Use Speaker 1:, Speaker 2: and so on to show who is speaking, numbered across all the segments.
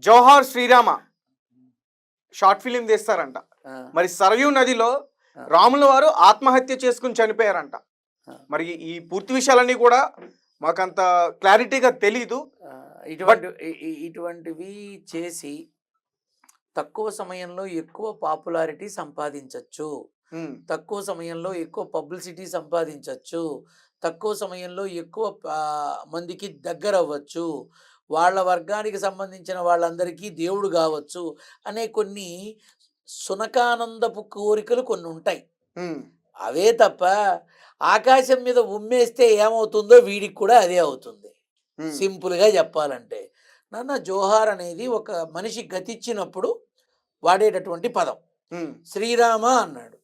Speaker 1: జోహార్ Srirama short film తీస్తారంట.
Speaker 2: ఆ,
Speaker 1: మరి సరయూ నదిలో
Speaker 2: ఆ,
Speaker 1: రాముల వారు ఆత్మహత్య చేసుకుని చనిపోయారంట.
Speaker 2: ఆ.
Speaker 1: మరి ఈ పూర్తి విషయాలన్నీ కూడా మాకంత క్లారిటీగా తెలీదు.
Speaker 2: ఆ, ఇటువంటివి చేసి తక్కువ సమయంలో ఎక్కువ పాపులారిటీ సంపాదించవచ్చు,
Speaker 1: ఉమ్,
Speaker 2: తక్కువ సమయంలో ఎక్కువ పబ్లిసిటీ సంపాదించవచ్చు, తక్కువ సమయంలో ఎక్కువ మందికి దగ్గర అవ్వచ్చు, వాళ్ళ వర్గానికి సంబంధించిన వాళ్ళందరికీ దేవుడు కావచ్చు అనే కొన్ని సునకానందపు కోరికలు కొన్ని ఉంటాయి.
Speaker 1: ఉమ్,
Speaker 2: అవే తప్ప ఆకాశం మీద ఉమ్మేస్తే ఏమవుతుందో వీడికి కూడా అదే అవుతుంది.
Speaker 1: ఉమ్,
Speaker 2: సింపుల్గా చెప్పాలంటే నాన్న, జోహార్ అనేది ఒక మనిషి గతిచ్చినప్పుడు వాడేటటువంటి పదం.
Speaker 1: ఉమ్,
Speaker 2: శ్రీరామ అన్నాడు.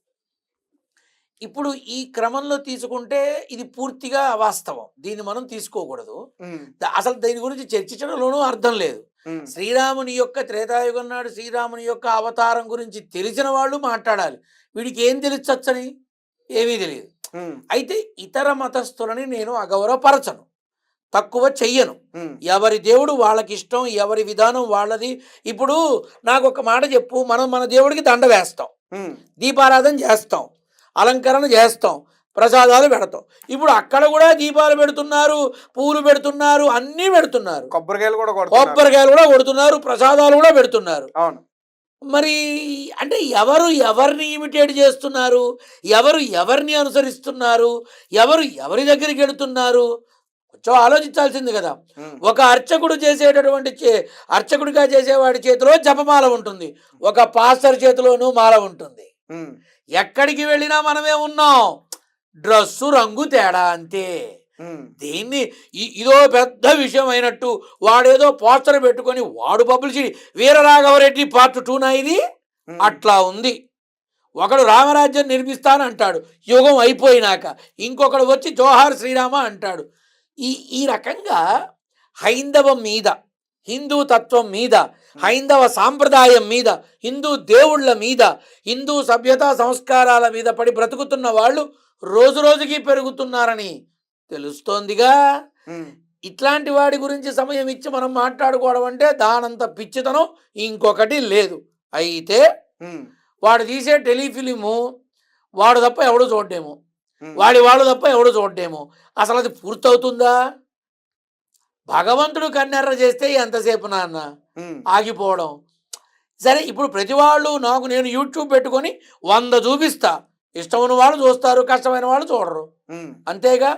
Speaker 2: ఇప్పుడు ఈ క్రమంలో తీసుకుంటే ఇది పూర్తిగా అవాస్తవం, దీన్ని మనం తీసుకోకూడదు.
Speaker 1: ఉమ్,
Speaker 2: అసలు దీని గురించి చర్చించడంలోనూ అర్థం లేదు.
Speaker 1: ఉమ్,
Speaker 2: శ్రీరాముని యొక్క త్రేతాయుగం నాడు శ్రీరాముని యొక్క అవతారం గురించి తెలిసిన వాళ్ళు మాట్లాడాలి. వీడికి ఏం తెలుసని ఏమీ తెలియదు.
Speaker 1: ఉమ్,
Speaker 2: అయితే ఇతర మతస్థులని నేను అగౌరవపరచను, తక్కువ చెయ్యను.
Speaker 1: ఉమ్,
Speaker 2: ఎవరి దేవుడు వాళ్ళకి ఇష్టం, ఎవరి విధానం వాళ్ళది. ఇప్పుడు నాకు ఒక మాట చెప్పు, మనం మన దేవుడికి దండ వేస్తాం,
Speaker 1: ఉమ్,
Speaker 2: దీపారాధన చేస్తాం, అలంకరణ చేస్తాం, ప్రసాదాలు పెడతాం. ఇప్పుడు అక్కడ కూడా దీపాలు పెడుతున్నారు, పూలు పెడుతున్నారు, అన్నీ పెడుతున్నారు,
Speaker 1: కొబ్బరికాయలు కూడా కొడుతున్నారు.
Speaker 2: కొబ్బరికాయలు కూడా కొడుతున్నారు, ప్రసాదాలు కూడా పెడుతున్నారు.
Speaker 1: అవును.
Speaker 2: మరి అంటే ఎవరు ఎవరిని ఇమిటేట్ చేస్తున్నారు, ఎవరు ఎవరిని అనుసరిస్తున్నారు, ఎవరు ఎవరి దగ్గరికి వెళుతున్నారు, కొంచెం ఆలోచించాల్సింది కదా.
Speaker 1: ఉమ్,
Speaker 2: ఒక అర్చకుడు చేసేటటువంటి అర్చకుడిగా చేసేవాడి చేతిలో జపమాల ఉంటుంది, ఒక పాస్టర్ చేతిలోనూ మాల ఉంటుంది.
Speaker 1: ఉమ్,
Speaker 2: ఎక్కడికి వెళ్ళినా మనమే ఉన్నాం, డ్రస్సు రంగు తేడా అంతే.
Speaker 1: ఉమ్,
Speaker 2: దీన్ని ఇదో పెద్ద విషయం అయినట్టు వాడేదో పోస్టర్ పెట్టుకొని వాడు పబ్లిసిటీ, వీరరాఘవరెడ్డి పార్ట్ 2 ఇది
Speaker 1: ఉమ్,
Speaker 2: అట్లా ఉంది. ఒకడు రామరాజ్యం నిర్మిస్తానంటాడు యుగం అయిపోయినాక, ఇంకొకడు వచ్చి జోహార్ శ్రీరామ అంటాడు. ఈ రకంగా హైందవం మీద, హిందూ తత్వం మీద, హైందవ సాంప్రదాయం మీద, హిందూ దేవుళ్ళ మీద, హిందూ సభ్యతా సంస్కారాల మీద పడి బ్రతుకుతున్న వాళ్ళు రోజు రోజుకి పెరుగుతున్నారని తెలుస్తోందిగా.
Speaker 1: ఉమ్,
Speaker 2: ఇట్లాంటి వాడి గురించి సమయం ఇచ్చి మనం మాట్లాడుకోవడం అంటే దానంత పిచ్చితనం ఇంకొకటి లేదు. అయితే
Speaker 1: ఉమ్,
Speaker 2: వాడు తీసే టెలిఫిలిము వాడు తప్ప ఎవడు చూడడేమో,
Speaker 1: ఉమ్,
Speaker 2: వాళ్ళు తప్ప ఎవడు చూడడేమో. అసలు అది పూర్తవుతుందా? భగవంతుడు కన్నెర్ర చేస్తే ఎంతసేపు నాన్న
Speaker 1: ఉమ్,
Speaker 2: ఆగిపోవడం. సరే, ఇప్పుడు ప్రతి వాళ్ళు నేను యూట్యూబ్ పెట్టుకొని 100 చూపిస్తా, ఇష్టమైన వాళ్ళు చూస్తారు, కష్టమైన వాళ్ళు చూడరు,
Speaker 1: ఉమ్,
Speaker 2: అంతేగా.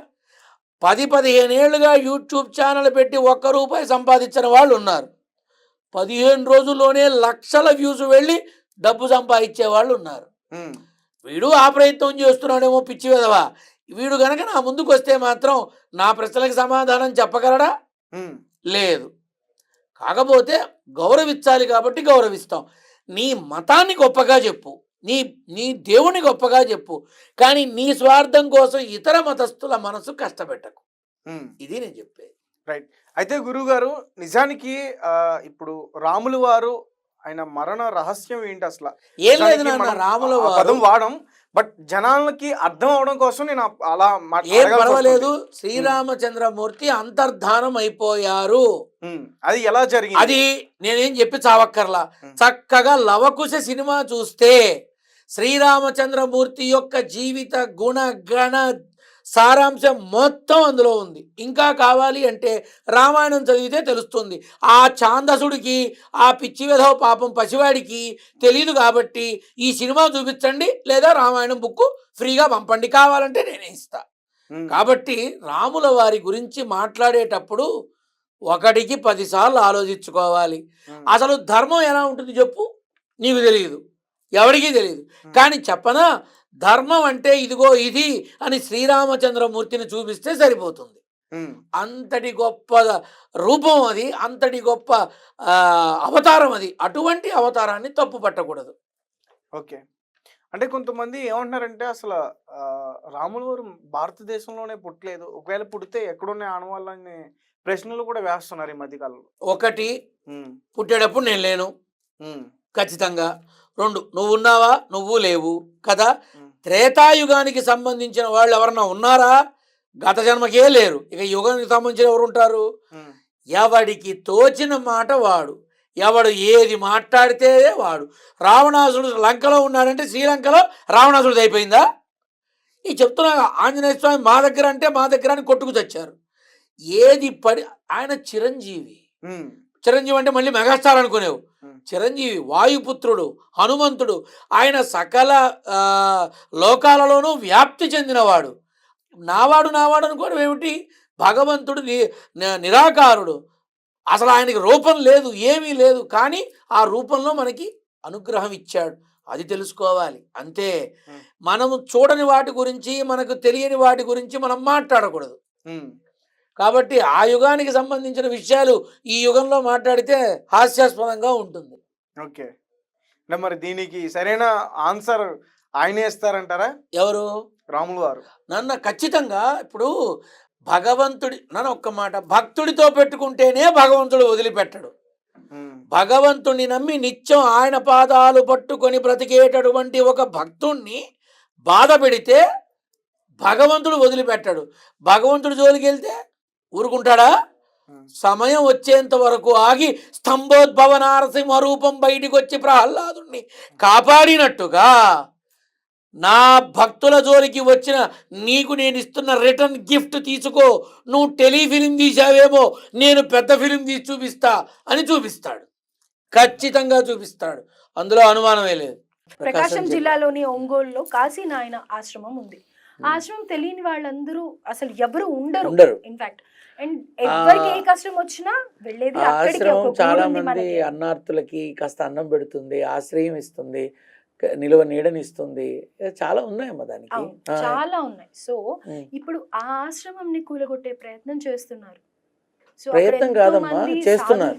Speaker 2: 10-15 ఏళ్ళుగా యూట్యూబ్ ఛానల్ పెట్టి ₹1 సంపాదించిన వాళ్ళు ఉన్నారు. 15 రోజుల్లోనే లక్షల వ్యూస్ వెళ్ళి డబ్బు సంపాదించే వాళ్ళు ఉన్నారు.
Speaker 1: ఉమ్,
Speaker 2: వీడు ఆ ప్రయత్నం చేస్తున్నాడేమో పిచ్చి విధవా. వీడు గనక నా ముందుకు వస్తే మాత్రం నా ప్రశ్నలకు సమాధానం చెప్పగలడా?
Speaker 1: ఉమ్,
Speaker 2: లేదు. కాకపోతే గౌరవించాలి కాబట్టి గౌరవిస్తాం. నీ మతాన్ని గొప్పగా చెప్పు, నీ నీ దేవుని గొప్పగా చెప్పు, కానీ నీ స్వార్థం కోసం ఇతర మతస్థుల మనసు కష్టపెట్టకు.
Speaker 1: ఉమ్.
Speaker 2: ఇది నేను చెప్పేది.
Speaker 1: రైట్. అయితే గురువుగారు, నిజానికి ఇప్పుడు రాములు వారు ఆయన మరణ రహస్యం ఏంటి అసలు?
Speaker 2: ఏం లేదు
Speaker 1: నిజానికి
Speaker 2: నాన్న,
Speaker 1: మనం
Speaker 2: రాముల
Speaker 1: ఆ
Speaker 2: వారు
Speaker 1: పదం వాడం, బట్ జనాలకి అర్థం అవడం కోసం నేను అలా
Speaker 2: ఏం
Speaker 1: అడగాల్సి
Speaker 2: పర్వాలేదు.
Speaker 1: వస్తుంది.
Speaker 2: శ్రీరామచంద్రమూర్తి అంతర్ధానం అయిపోయారు.
Speaker 1: అది ఎలా జరిగింది?
Speaker 2: అది నేనేం చెప్పి చావక్కర్లా. చక్కగా లవకుశ సినిమా చూస్తే శ్రీరామచంద్రమూర్తి యొక్క జీవిత గుణగణ సారాంశం మొత్తం అందులో ఉంది. ఇంకా కావాలి అంటే రామాయణం చదివితే తెలుస్తుంది. ఆ ఛాందసుడికి, ఆ పిచ్చి వెధవ పాపం పసివాడికి తెలియదు కాబట్టి ఈ సినిమా చూపించండి, లేదా రామాయణం బుక్ ఫ్రీగా పంపండి, కావాలంటే నేనే ఇస్తా. కాబట్టి రాముల వారి గురించి మాట్లాడేటప్పుడు 1కి 10 సార్లు ఆలోచించుకోవాలి. అసలు ధర్మం ఎలా ఉంటుంది చెప్పు, నీకు తెలియదు, ఎవరికీ తెలియదు. కానీ చెప్పనా, ధర్మం అంటే ఇదిగో ఇది అని శ్రీరామచంద్రమూర్తిని చూపిస్తే సరిపోతుంది. అంతటి గొప్ప రూపం అది, అంతటి గొప్ప అవతారం అది. అటువంటి అవతారాన్ని తప్పు పట్టకూడదు.
Speaker 1: ఓకే. అంటే కొంతమంది ఏమంటున్నారంటే అసలు రాములు వారు భారతదేశంలోనే పుట్టలేదు, ఒకవేళ పుడితే ఎక్కడున్న ఆనవాళ్ళని ప్రశ్నలు కూడా వేస్తున్నారు ఈ మధ్యకాలంలో.
Speaker 2: 1, పుట్టేటప్పుడు నేను లేను, ఖచ్చితంగా. 2, నువ్వు ఉన్నావా? నువ్వు లేవు కదా. త్రేతాయుగానికి సంబంధించిన వాళ్ళు ఎవరన్నా ఉన్నారా? గత జన్మకే లేరు. ఇక యుగానికి సంబంధించిన ఎవరు ఉంటారు? ఎవడికి తోచిన మాట వాడు, ఎవడు ఏది మాట్లాడితే వాడు. రావణాసుడు లంకలో ఉన్నాడంటే శ్రీలంకలో రావణాసుడు అయిపోయిందా? ఈ చెప్తున్నా ఆంజనేయ స్వామి మా దగ్గర అంటే మా దగ్గర అని కొట్టుకు తెచ్చారు. ఏది పడి ఆయన చిరంజీవి. చిరంజీవి అంటే మళ్ళీ మెగాస్టార్ అనుకునేవు. చిరంజీవి, వాయుపుత్రుడు, హనుమంతుడు, ఆయన సకల లోకాలలోనూ వ్యాప్తి చెందినవాడు. నావాడు నావాడు అనుకోవడం ఏమిటి? భగవంతుడు నిరాకారుడు, అసలు ఆయనకి రూపం లేదు, ఏమీ లేదు, కానీ ఆ రూపంలో మనకి అనుగ్రహం ఇచ్చాడు. అది తెలుసుకోవాలి అంతే. మనము చూడని వాటి గురించి, మనకు తెలియని వాటి గురించి మనం మాట్లాడకూడదు. కాబట్టి ఆ యుగానికి సంబంధించిన విషయాలు ఈ యుగంలో మాట్లాడితే హాస్యాస్పదంగా ఉంటుంది.
Speaker 1: ఓకే, అంటే మరి దీనికి సరైన ఆన్సర్ ఆయనే ఇస్తారంటారా?
Speaker 2: ఎవరు?
Speaker 1: రాములు వారు.
Speaker 2: నన్ను ఖచ్చితంగా ఇప్పుడు నన్ను ఒక్క మాట, భక్తుడితో పెట్టుకుంటేనే భగవంతుడు వదిలిపెట్టడు. భగవంతుడిని నమ్మి నిత్యం ఆయన పాదాలు పట్టుకొని బ్రతికేటటువంటి ఒక భక్తుణ్ణి బాధ పెడితే భగవంతుడు వదిలిపెట్టాడు. భగవంతుడు జోలికి వెళ్తే ఊరుకుంటాడా? సమయం వచ్చేంత వరకు ఆగి స్తంభోద్భవ నారసింహ రూపం బయటికి వచ్చి ప్రహ్లాదుని కాపాడినట్టుగా నా భక్తుల జోలికి వచ్చిన నీకు నేను ఇస్తున్న రిటర్న్ గిఫ్ట్ తీసుకో. నువ్వు టెలిఫిలిం తీసావేమో, నేను పెద్ద ఫిలిం తీసి చూపిస్తా అని చూపిస్తాడు. ఖచ్చితంగా చూపిస్తాడు, అందులో అనుమానమే లేదు.
Speaker 3: ప్రకాశం జిల్లాలోని ఒంగోలులో కాశీనాయన ఆశ్రమం ఉంది. ఆశ్రమం తెలియని వాళ్ళందరూ అసలు ఎవరు ఉండరు. ఇన్ఫాక్ట్ అండ్ ఎవరికి ఏ కష్టం వచ్చినా వెళ్ళేది అక్కడికి.
Speaker 2: చాలా మంది అన్నార్థులకి కాస్త అన్నం పెడుతుంది, ఆశ్రయం ఇస్తుంది, నిలువ నీడనిస్తుంది, చాలా ఉన్నాయమ్మా దానికి,
Speaker 3: చాలా ఉన్నాయి. సో ఇప్పుడు ఆ ఆశ్రమంని కూలగొట్టే ప్రయత్నం చేస్తున్నారు. సో
Speaker 2: ప్రయత్నం కాదమ్మా, చేస్తున్నారు.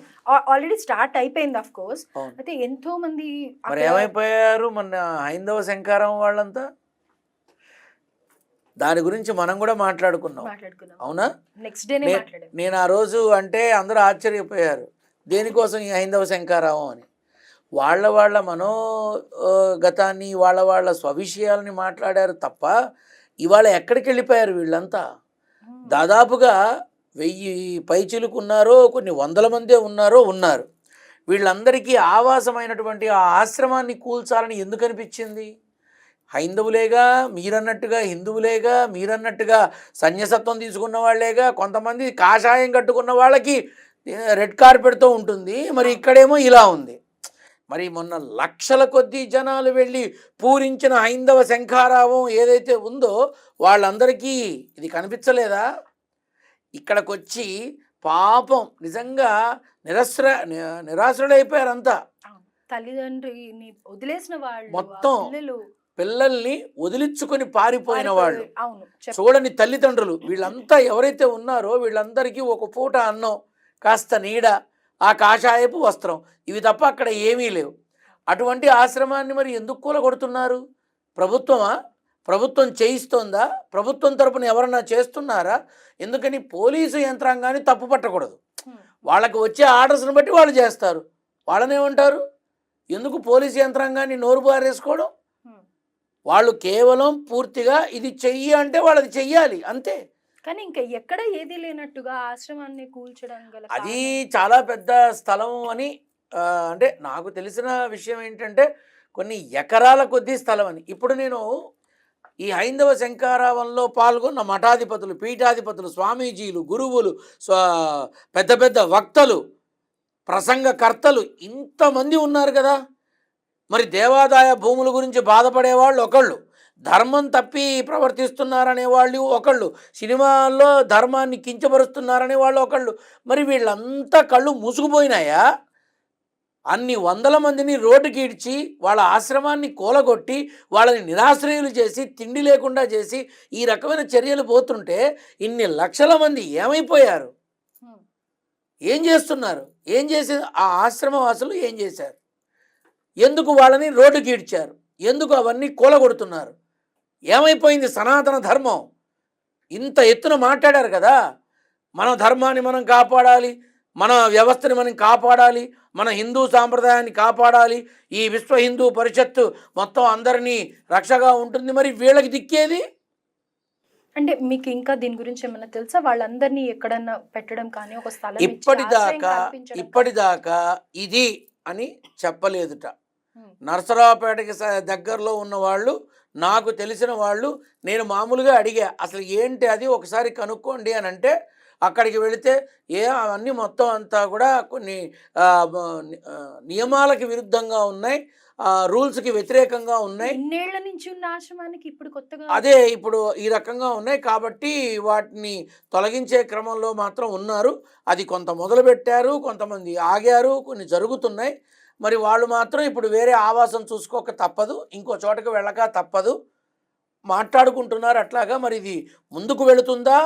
Speaker 3: ఆల్రెడీ స్టార్ట్ అయిపోయింది ఆఫ్ కోర్స్. అయితే ఎంతో మంది
Speaker 2: ఏమైపోయారు మన హైందవ శంకారం వాళ్ళంతా. దాని గురించి మనం కూడా మాట్లాడుకున్నాం, అవునా?
Speaker 3: నెక్స్ట్ డే
Speaker 2: నేను ఆ రోజు అంటే అందరూ ఆశ్చర్యపోయారు, దేనికోసం ఈ హైందవ శంకారావం అని. వాళ్ళ మనోగతాన్ని, వాళ్ళ స్వవిషయాలని మాట్లాడారు తప్ప ఇవాళ ఎక్కడికి వెళ్ళిపోయారు వీళ్ళంతా. దాదాపుగా 1000 పైచిలుకు ఉన్నారో, కొన్ని 100 మందే ఉన్నారు. వీళ్ళందరికీ ఆవాసమైనటువంటి ఆ ఆశ్రమాన్ని కూల్చాలని ఎందుకు అనిపించింది? హైందవులేగా, మీరన్నట్టుగా హిందువులేగా, మీరన్నట్టుగా సన్యసత్వం తీసుకున్న వాళ్ళేగా. కొంతమంది కాషాయం కట్టుకున్న వాళ్ళకి రెడ్ కార్పెట్తో ఉంటుంది, మరి ఇక్కడేమో ఇలా ఉంది. మరి మొన్న లక్షల కొద్దీ జనాలు వెళ్ళి పూరించిన హైందవ శంఖారావం ఏదైతే ఉందో వాళ్ళందరికీ ఇది కనిపించలేదా? ఇక్కడికి వచ్చి పాపం నిజంగా నిరాశ్రులైపోయారు అంతా.
Speaker 3: తల్లిదండ్రిని వదిలేసిన వాళ్ళు,
Speaker 2: మొత్తం పిల్లల్ని వదిలించుకొని పారిపోయిన వాళ్ళు, చూడని తల్లిదండ్రులు, వీళ్ళంతా ఎవరైతే ఉన్నారో వీళ్ళందరికీ ఒక పూట అన్నం, కాస్త నీడ, ఆ కాషాయపు వస్త్రం, ఇవి తప్ప అక్కడ ఏమీ లేవు. అటువంటి ఆశ్రమాన్ని మరి ఎందుకు కూలగొడుతున్నారు? ప్రభుత్వమా? ప్రభుత్వం చేయిస్తోందా? ప్రభుత్వం తరపున ఎవరన్నా చేస్తున్నారా? ఎందుకని పోలీసు యంత్రాంగాన్ని తప్పు పట్టకూడదు. వాళ్ళకి వచ్చే ఆర్డర్స్ని బట్టి వాళ్ళు చేస్తారు. వాళ్ళనేమంటారు? ఎందుకు పోలీసు యంత్రాంగాన్ని నోరు బారేసుకోవడం? వాళ్ళు కేవలం పూర్తిగా ఇది చెయ్యి అంటే వాళ్ళది చెయ్యాలి అంతే.
Speaker 3: కానీ ఇంకా ఎక్కడ ఏది లేనట్టుగా ఆశ్రమాన్ని కూల్చడం గల
Speaker 2: అది చాలా పెద్ద స్థలం అని అంటే నాకు తెలిసిన విషయం ఏంటంటే కొన్ని ఎకరాల కొద్దీ స్థలం అని. ఇప్పుడు నేను ఈ హైందవ శంకారావంలో పాల్గొన్న మఠాధిపతులు, పీఠాధిపతులు, స్వామీజీలు, గురువులు, పెద్ద పెద్ద వక్తలు, ప్రసంగకర్తలు ఇంతమంది ఉన్నారు కదా. మరి దేవాదాయ భూముల గురించి బాధపడేవాళ్ళు ఒకళ్ళు, ధర్మం తప్పి ప్రవర్తిస్తున్నారనే వాళ్ళు ఒకళ్ళు, సినిమాల్లో ధర్మాన్ని కించపరుస్తున్నారనే వాళ్ళు ఒకళ్ళు. మరి వీళ్ళంతా కళ్ళు మూసుకుపోయినాయా? అన్ని 100 మందిని రోడ్డుకి ఈడ్చి వాళ్ళ ఆశ్రమాన్ని కూలగొట్టి వాళ్ళని నిరాశ్రయులు చేసి తిండి లేకుండా చేసి ఈ రకమైన చర్యలు పోతుంటే ఇన్ని లక్షల మంది ఏమైపోయారు? ఏం చేస్తున్నారు? ఏం చేసి ఆ ఆశ్రమవాసులు ఏం చేశారు? ఎందుకు వాళ్ళని రోడ్డుకి ఈడ్చారు? ఎందుకు అవన్నీ కూలగొడుతున్నారు? ఏమైపోయింది సనాతన ధర్మం? ఇంత ఎత్తున మాట్లాడారు కదా, మన ధర్మాన్ని మనం కాపాడాలి, మన వ్యవస్థని మనం కాపాడాలి, మన హిందూ సాంప్రదాయాన్ని కాపాడాలి, ఈ విశ్వ హిందూ పరిషత్తు మొత్తం అందరినీ రక్షగా ఉంటుంది. మరి వీళ్ళకి దిక్కేది?
Speaker 3: అంటే మీకు ఇంకా దీని గురించి ఏమైనా తెలుసా? వాళ్ళందరినీ ఎక్కడన్నా పెట్టడం కానీ, ఒక స్థలం ఇచ్చి ఆశ్రయం
Speaker 2: ఇప్పటిదాకా
Speaker 3: కల్పించడం కానీ?
Speaker 2: ఇప్పటిదాకా ఇది అని చెప్పలేదుట.
Speaker 3: హ్మ్.
Speaker 2: నరసరావుపేటకి దగ్గరలో ఉన్న వాళ్ళు, నాకు తెలిసిన వాళ్ళు, నేను మామూలుగా అడిగా అసలు ఏంటి అది ఒకసారి కనుక్కోండి అని అంటే, అక్కడికి వెళితే అవన్నీ మొత్తం అంతా కూడా కొన్ని నియమాలకి విరుద్ధంగా ఉన్నాయి, రూల్స్కి వ్యతిరేకంగా ఉన్నాయి,
Speaker 3: ఇన్నేళ్ల నుంచి ఉన్న ఆశ్రమానికి ఇప్పుడు కొత్తగా
Speaker 2: అదే ఇప్పుడు ఈ రకంగా ఉన్నాయి కాబట్టి వాటిని తొలగించే క్రమంలో మాత్రం ఉన్నారు. అది కొంత మొదలుపెట్టారు, కొంతమంది ఆగారు, కొన్ని జరుగుతున్నాయి. మరి వాళ్ళు మాత్రం ఇప్పుడు వేరే ఆవాసం చూసుకోక తప్పదు, ఇంకో చోటకి వెళ్ళక తప్పదు, మాట్లాడుకుంటున్నారు అట్లాగా. మరి ఇది ముందుకు వెళుతుందా,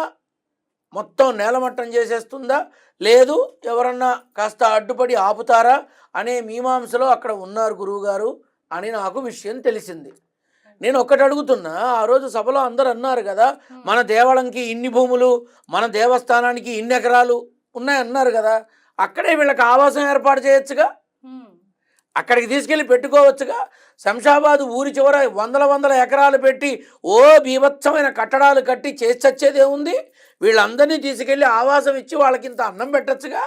Speaker 2: మొత్తం నేలమట్టం చేసేస్తుందా, లేదు ఎవరన్నా కాస్త అడ్డుపడి ఆపుతారా అనే మీమాంసలో అక్కడ ఉన్నారు గురువుగారు అని నాకు విషయం తెలిసింది. నేను ఒక్కటి అడుగుతున్నా, ఆ రోజు సభలో అందరు అన్నారు కదా, మన దేవాలయంకి ఇన్ని భూములు, మన దేవస్థానానికి ఇన్ని ఎకరాలు ఉన్నాయన్నారు కదా, అక్కడే వీళ్ళకి ఆవాసం ఏర్పాటు చేయొచ్చుగా, అక్కడికి తీసుకెళ్ళి పెట్టుకోవచ్చుగా. శంషాబాద్ ఊరి చివర వందల ఎకరాలు పెట్టి బీభత్సమైన కట్టడాలు కట్టి చేసి చచ్చేదేముంది? వీళ్ళందరినీ తీసుకెళ్ళి ఆవాసం ఇచ్చి వాళ్ళకింత అన్నం పెట్టచ్చుగా.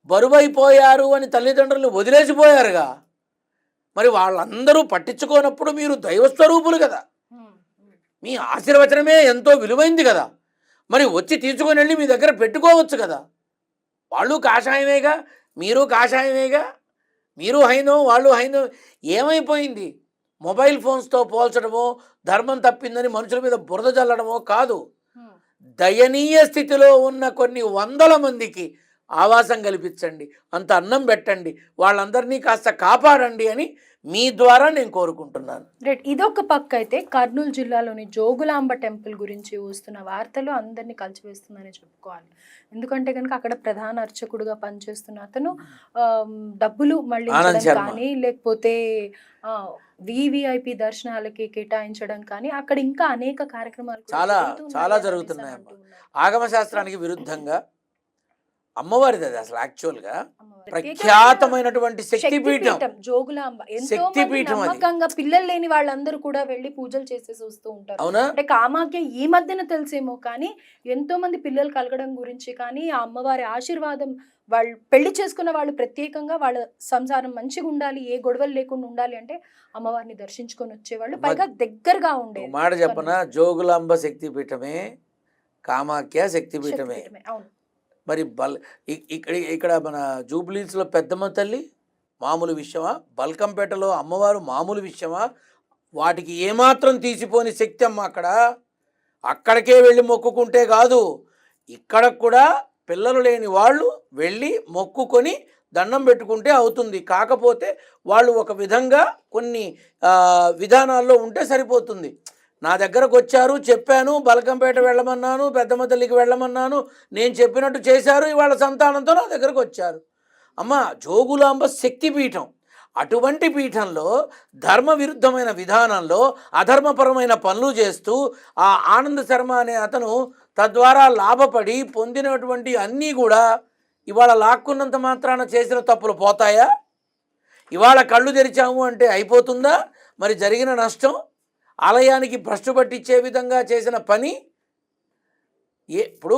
Speaker 2: బరువైపోయారు అని తల్లిదండ్రులు వదిలేసిపోయారుగా. మరి వాళ్ళందరూ పట్టించుకోనప్పుడు మీరు దైవస్వరూపులు కదా, మీ ఆశీర్వచనమే ఎంతో విలువైంది కదా, మరి వచ్చి తీసుకొని వెళ్ళి మీ దగ్గర పెట్టుకోవచ్చు కదా. వాళ్ళు కాషాయమేగా, మీరు కాషాయమేగా, మీరు హైందవం వాళ్ళు హైందవం. ఏమైపోయింది? మొబైల్ ఫోన్స్తో పోల్చడమో, ధర్మం తప్పిందని మనుషుల మీద బురద చల్లడమో కాదు. దయనీయ స్థితిలో ఉన్న కొన్ని వందల మందికి ఆవాసం కల్పించండి, అంత అన్నం పెట్టండి, వాళ్ళందరినీ కాస్త కాపాడండి అని మీ ద్వారా నేను కోరుకుంటున్నాను.
Speaker 3: రైట్. ఇదొక పక్క అయితే కర్నూలు జిల్లాలోని జోగులాంబ టెంపుల్ గురించి వస్తున్న వార్తలు అందరినీ కలిసివేస్తుందని చెప్పుకోవాలి. ఎందుకంటే కనుక అక్కడ ప్రధాన అర్చకుడుగా పనిచేస్తున్న అతను డబ్బులు మళ్ళించడం కానీ, లేకపోతే వివిఐపి దర్శనాలకి కేటాయించడం కానీ, అక్కడ ఇంకా అనేక కార్యక్రమాలు
Speaker 2: చాలా జరుగుతున్నాయి. ఆగమ శాస్త్రానికి విరుద్ధంగా అమ్మవారిది అది అసలు యాక్చువల్గా ప్రఖ్యాతమైనటువంటి శక్తిపీఠం
Speaker 3: జోగులాంబ.
Speaker 2: శక్తిపీఠం అది.
Speaker 3: నమ్మకంగా పిల్లలు లేని వాళ్ళందరూ కూడా వెళ్ళి పూజలు చేసేసి వస్తూ ఉంటారు.
Speaker 2: అవునా?
Speaker 3: అంటే కామాఖ్య ఈ మధ్యన తెలిసేమో కానీ ఎంతో మంది పిల్లలు కలగడం గురించి కానీ, ఆ అమ్మవారి ఆశీర్వాదం, వాళ్ళు పెళ్లి చేసుకున్న వాళ్ళు ప్రత్యేకంగా వాళ్ళ సంసారం మంచిగా ఉండాలి, ఏ గొడవలు లేకుండా ఉండాలి అంటే అమ్మవారిని దర్శించుకొని వచ్చేవాళ్ళు, పైగా దగ్గరగా ఉండే.
Speaker 2: మాట చెప్పన, జోగులాంబ శక్తిపీఠమే, కామాఖ్య శక్తిపీఠమే.
Speaker 3: అవును.
Speaker 2: మరి ఇక్కడ మన జూబ్లీస్లో పెద్దమ్మ తల్లి మామూలు విషయమా? బల్కంపేటలో అమ్మవారు మామూలు విషయమా? వాటికి ఏమాత్రం తీసిపోని శక్తి అమ్మ అక్కడ. అక్కడికే వెళ్ళి మొక్కుకుంటే కాదు, ఇక్కడ కూడా పిల్లలు లేని వాళ్ళు వెళ్ళి మొక్కుకొని దండం పెట్టుకుంటే అవుతుంది. కాకపోతే వాళ్ళు ఒక విధంగా కొన్ని విధానాల్లో ఉంటే సరిపోతుంది. నా దగ్గరకు వచ్చారు, చెప్పాను, బల్కంపేట వెళ్ళమన్నాను, పెద్దమ్మ తల్లికి వెళ్ళమన్నాను, నేను చెప్పినట్టు చేశారు, ఇవాళ సంతానంతో నా దగ్గరకు వచ్చారు. అమ్మ జోగులాంబ శక్తిపీఠం. అటువంటి పీఠంలో ధర్మ విరుద్ధమైన విధానంలో అధర్మపరమైన పనులు చేస్తూ ఆ ఆనంద శర్మ అనే అతను తద్వారా లాభపడి పొందినటువంటి అన్నీ కూడా ఇవాళ లాక్కున్నంత మాత్రాన చేసిన తప్పులు పోతాయా? ఇవాళ కళ్ళు తెరిచాము అంటే అయిపోతుందా? మరి జరిగిన నష్టం, ఆలయానికి భ్రష్టు పట్టించే విధంగా చేసిన పని. ఇప్పుడు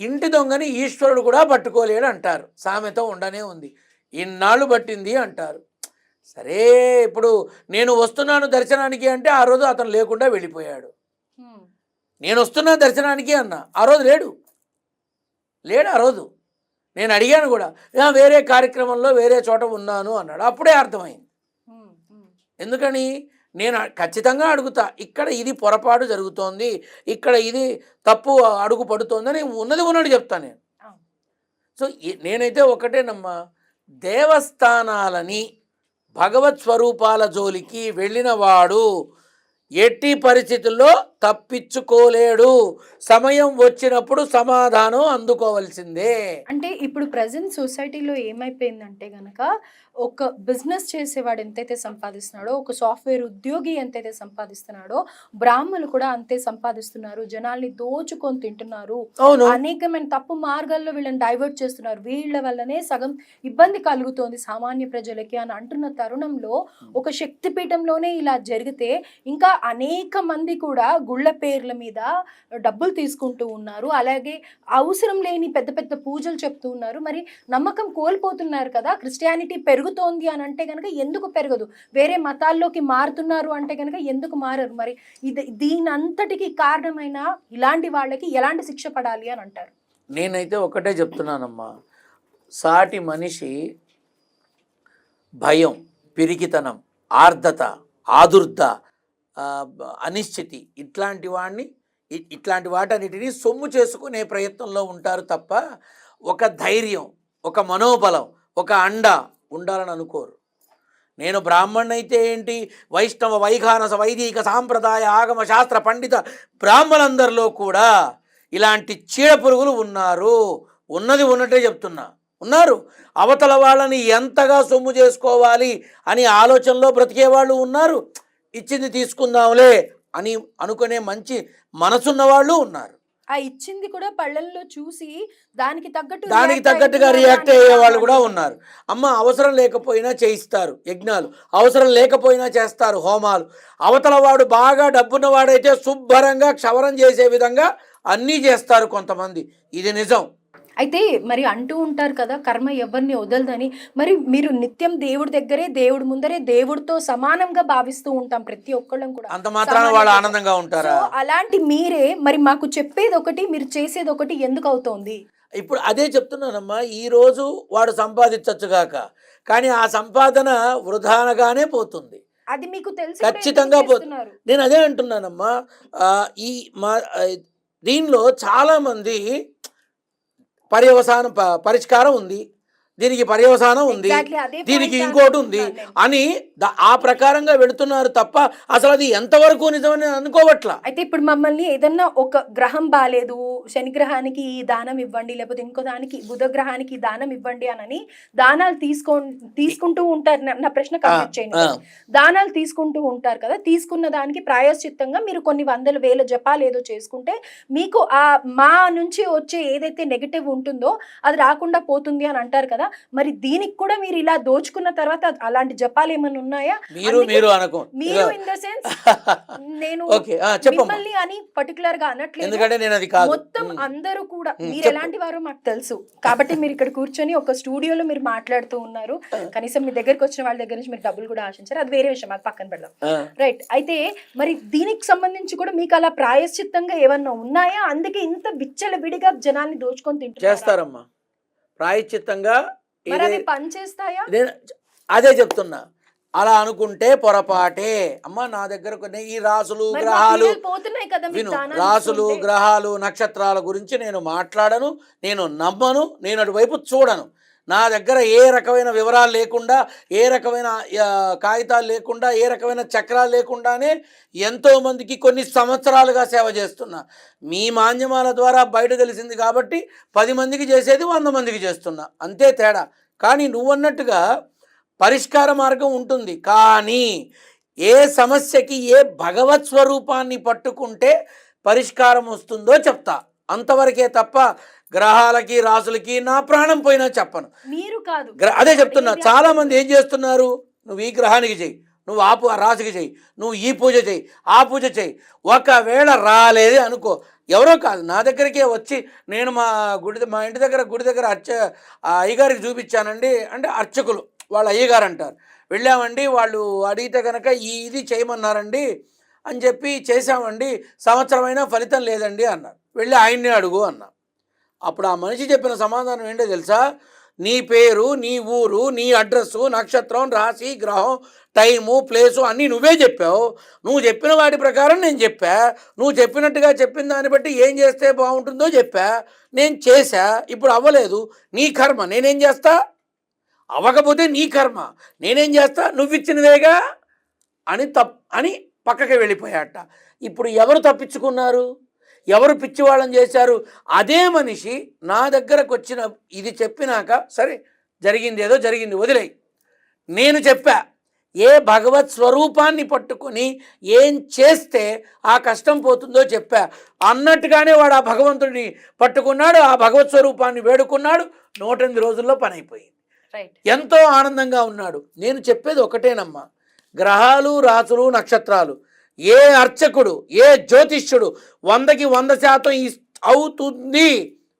Speaker 2: ఇంటి దొంగని ఈశ్వరుడు కూడా పట్టుకోలేడు అంటారు, సామెత ఉండనే ఉంది. ఇన్నాళ్ళు పట్టింది అంటారు. సరే, ఇప్పుడు నేను వస్తున్నాను దర్శనానికి అంటే ఆ రోజు అతను లేకుండా వెళ్ళిపోయాడు. నేను వస్తున్నా దర్శనానికి అన్న, ఆ రోజు లేడు ఆ రోజు. నేను అడిగాను కూడా, వేరే కార్యక్రమంలో వేరే చోట ఉన్నాను అన్నాడు. అప్పుడే అర్థమైంది. ఎందుకని నేను ఖచ్చితంగా అడుగుతా, ఇక్కడ ఇది పొరపాటు జరుగుతోంది, ఇక్కడ ఇది తప్పు అడుగు పడుతోందని ఉన్నది ఉన్నట్టు చెప్తాను నేను. సో నేనైతే ఒకటేనమ్మా, దేవస్థానాలని భగవత్ స్వరూపాల జోలికి వెళ్ళిన వాడు ఎట్టి పరిస్థితుల్లో తప్పించుకోలేడు. సమయం వచ్చినప్పుడు సమాధానం అందుకోవాల్సిందే.
Speaker 3: అంటే ఇప్పుడు ప్రెజెంట్ సొసైటీలో ఏమైపోయిందంటే గనక ఒక బిజినెస్ చేసేవాడు ఎంతైతే సంపాదిస్తున్నాడో, ఒక సాఫ్ట్వేర్ ఉద్యోగి ఎంతైతే సంపాదిస్తున్నాడో, బ్రాహ్మణులు కూడా అంతే సంపాదిస్తున్నారు. జనాల్ని దోచుకొని తింటున్నారు.
Speaker 2: అవును.
Speaker 3: అనేకమైన తప్పు మార్గాల్లో వీళ్ళని డైవర్ట్ చేస్తున్నారు. వీళ్ళ వల్లనే సగం ఇబ్బంది కలుగుతోంది సామాన్య ప్రజలకి అని అంటున్న తరుణంలో ఒక శక్తిపీఠంలోనే ఇలా జరిగితే ఇంకా అనేక మంది కూడా గుళ్ళ పేర్ల మీద డబ్బులు తీసుకుంటూ ఉన్నారు. అలాగే అవసరం లేని పెద్ద పెద్ద పూజలు చెప్తూ ఉన్నారు. మరి నమ్మకం కోల్పోతున్నారు కదా. క్రిస్టియానిటీ పెరుగుతోంది అని అంటే కనుక ఎందుకు పెరగదు? వేరే మతాల్లోకి మారుతున్నారు అంటే కనుక ఎందుకు మారరు? మరి దీని అంతటికి కారణమైన ఇలాంటి వాళ్ళకి ఎలాంటి శిక్ష పడాలి అని అంటారు?
Speaker 2: నేనైతే ఒకటే చెప్తున్నానమ్మా, సాటి మనిషి భయం, పిరికితనం, ఆర్ద్రత, ఆదుర్ద, అనిశ్చితి ఇట్లాంటి వాటన్నిటిని సొమ్ము చేసుకునే ప్రయత్నంలో ఉంటారు తప్ప ఒక ధైర్యం, ఒక మనోబలం, ఒక అండ ఉండాలని అనుకోరు. నేను బ్రాహ్మణైతే ఏంటి, వైష్ణవ, వైఖానస, వైదిక, సాంప్రదాయ, ఆగమ, శాస్త్ర పండిత బ్రాహ్మణులందరిలో కూడా ఇలాంటి చీడ పురుగులు ఉన్నారు. ఉన్నది ఉన్నట్టే చెప్తున్నా, ఉన్నారు. అవతల వాళ్ళని ఎంతగా సొమ్ము చేసుకోవాలి అని ఆలోచనలో బ్రతికేవాళ్ళు ఉన్నారు. ఇచ్చింది తీసుకుందాంలే అని అనుకునే మంచి మనసున్న వాళ్ళు ఉన్నారు.
Speaker 3: ఆ ఇచ్చింది కూడా పళ్ళల్లో చూసి దానికి
Speaker 2: తగ్గట్టుగా రియాక్ట్ అయ్యే వాళ్ళు కూడా ఉన్నారు. అమ్మ అవసరం లేకపోయినా చేయిస్తారు యజ్ఞాలు, అవసరం లేకపోయినా చేస్తారు హోమాలు. అవతల వాడు బాగా డబ్బున్న వాడైతే శుభ్రంగా క్షవరం చేసే విధంగా అన్నీ చేస్తారు కొంతమంది. ఇది నిజం.
Speaker 3: అయితే మరి అంటూ ఉంటారు కదా, కర్మ ఎవరిని వదలదని. మరి మీరు నిత్యం దేవుడి దగ్గరే, దేవుడి ముందరే, దేవుడితో సమానంగా భావిస్తూ ఉంటాం ప్రతి ఒక్కళ్ళం కూడా.
Speaker 2: అంత మాత్రాన వాళ్ళు ఆనందంగా ఉంటారా?
Speaker 3: అలాంటి మీరే మరి మాకు చెప్పేది ఒకటి, మీరు చేసేది ఒకటి ఎందుకు అవుతోంది?
Speaker 2: ఇప్పుడు అదే చెప్తున్నానమ్మా, ఈరోజు వాడు సంపాదించచ్చుగాక, కానీ ఆ సంపాదన వృధానగానే పోతుంది.
Speaker 3: అది మీకు తెలిసి
Speaker 2: ఖచ్చితంగా పోతుంది. నేను అదే అంటున్నానమ్మా. దీనిలో చాలామంది పరిష్కారం ఉంది, దీనికి పర్యవసానం ఉంది, దీనికి ఇంకోటి ఉంది అని ఆ ప్రకారంగా వెళుతున్నారు తప్ప అసలు అది ఎంతవరకు నిజమని అనుకోవట్లా.
Speaker 3: అయితే ఇప్పుడు మమ్మల్ని ఏదన్నా ఒక గ్రహం బాగాలేదు, శని గ్రహానికి ఈ దానం ఇవ్వండి, లేకపోతే ఇంకో దానికి బుధ గ్రహానికి దానం ఇవ్వండి అని దానాలు తీసుకుంటూ ఉంటారు. నా ప్రశ్న కంప్లీట్ చేయండి. దానాలు తీసుకుంటూ ఉంటారు కదా, తీసుకున్న దానికి ప్రాయశ్చిత్తంగా మీరు కొన్ని వందల వేల జపాలు ఏదో చేసుకుంటే మీకు ఆ మా నుంచి వచ్చే ఏదైతే నెగటివ్ ఉంటుందో అది రాకుండా పోతుంది అని అంటారు కదా. మరి దీనికి కూడా మీరు ఇలా దోచుకున్న తర్వాత అలాంటి జపాలు ఏమైనా ఉన్నాయా? మీరు ఇన్ ద సెన్స్ నేను మిమ్మల్ని అని పర్టికులర్ గా అనట్లేదు, మొత్తం అందరూ కూడా మీరు ఎలాంటి వారో మాకు తెలుసు కాబట్టి మీరు ఇక్కడ కూర్చొని ఒక స్టూడియోలో మీరు మాట్లాడుతూ ఉన్నారు. కనీసం మీ దగ్గరకు వచ్చిన వాళ్ళ దగ్గర నుంచి మీరు డబ్బులు కూడా ఆశించారు, అది వేరే విషయం, అది పక్కన పెడదాం. రైట్. అయితే మరి దీనికి సంబంధించి కూడా మీకు అలా ప్రాయశ్చిత్తంగా ఏమన్నా ఉన్నాయా? అందుకే ఇంత విచ్చల విడిగా జనాల్ని దోచుకొని
Speaker 2: తింటారమ్మా. ప్రాయశ్చిత్తంగా
Speaker 3: పనిచేస్తాయా?
Speaker 2: అదే చెప్తున్నా, అలా అనుకుంటే పొరపాటే అమ్మా. నా దగ్గర ఈ రాసులు గ్రహాలు విను, రాసులు గ్రహాలు నక్షత్రాల గురించి నేను మాట్లాడను, నేను నమ్మను, నేను అటువైపు చూడను. నా దగ్గర ఏ రకమైన వివరాలు లేకుండా, ఏ రకమైన కాగితాలు లేకుండా, ఏ రకమైన చక్రాలు లేకుండానే ఎంతోమందికి కొన్ని సంవత్సరాలుగా సేవ చేస్తున్నా. మీ మాధ్యమాల ద్వారా బయట తెలిసింది కాబట్టి 10 మందికి చేసేది 100 మందికి చేస్తున్నా, అంతే తేడా. కానీ నువ్వన్నట్టుగా పరిష్కార మార్గం ఉంటుంది. కానీ ఏ సమస్యకి ఏ భగవత్ స్వరూపాన్ని పట్టుకుంటే పరిష్కారం వస్తుందో చెప్తా, అంతవరకే తప్ప గ్రహాలకి రాసులకి నా ప్రాణం పోయినా చెప్పను.
Speaker 3: మీరు కాదు,
Speaker 2: అదే చెప్తున్నా. చాలా మంది ఏం చేస్తున్నారు, నువ్వు ఈ గ్రహానికి చెయ్యి, నువ్వు ఆ రాశికి చెయ్యి, నువ్వు ఈ పూజ చెయ్యి, ఆ పూజ చెయ్యి. ఒకవేళ రాలేదే అనుకో, ఎవరో కాదు నా దగ్గరికే వచ్చి, నేను మా ఇంటి దగ్గర గుడి దగ్గర అయ్యగారికి చూపించానండి అంటే, అర్చకులు వాళ్ళ అయ్యగారు అంటారు, వెళ్ళామండి వాళ్ళు అడిగితే కనుక ఇది చేయమన్నారండి అని చెప్పి చేసామండి, సంవత్సరమైనా ఫలితం లేదండి అన్నారు. వెళ్ళి ఆయన్నే అడుగు అన్నా. అప్పుడు ఆ మనిషి చెప్పిన సమాధానం ఏంటో తెలుసా? నీ పేరు, నీ ఊరు, నీ అడ్రస్సు, నక్షత్రం, రాశి, గ్రహం, టైము, ప్లేసు అన్నీ నువ్వే చెప్పావు. నువ్వు చెప్పిన వాటి ప్రకారం నేను చెప్పా, నువ్వు చెప్పినట్టుగా చెప్పిన దాన్ని బట్టి ఏం చేస్తే బాగుంటుందో చెప్పా, నేను చేశా. ఇప్పుడు అవ్వలేదు, నీ కర్మ, నేనేం చేస్తా? అవ్వకపోతే నీ కర్మ, నేనేం చేస్తా? నువ్వు ఇచ్చినవేగా అని పక్కకి వెళ్ళిపోయాట. ఇప్పుడు ఎవరు తప్పించుకున్నారు, ఎవరు పిచ్చివాళ్ళని చేశారు? అదే మనిషి నా దగ్గరకు వచ్చిన ఇది చెప్పినాక సరే జరిగింది ఏదో జరిగింది వదిలేయి, నేను చెప్పా ఏ భగవత్ స్వరూపాన్ని పట్టుకొని ఏం చేస్తే ఆ కష్టం పోతుందో చెప్పా అన్నట్టుగానే వాడు ఆ భగవంతుడిని పట్టుకున్నాడు, ఆ భగవత్ స్వరూపాన్ని వేడుకున్నాడు. 108 రోజుల్లో పని అయిపోయింది. ఎంతో ఆనందంగా ఉన్నాడు. నేను చెప్పేది ఒకటేనమ్మా, గ్రహాలు రాసులు నక్షత్రాలు ఏ అర్చకుడు ఏ జ్యోతిష్యుడు 100కి 100% అవుతుంది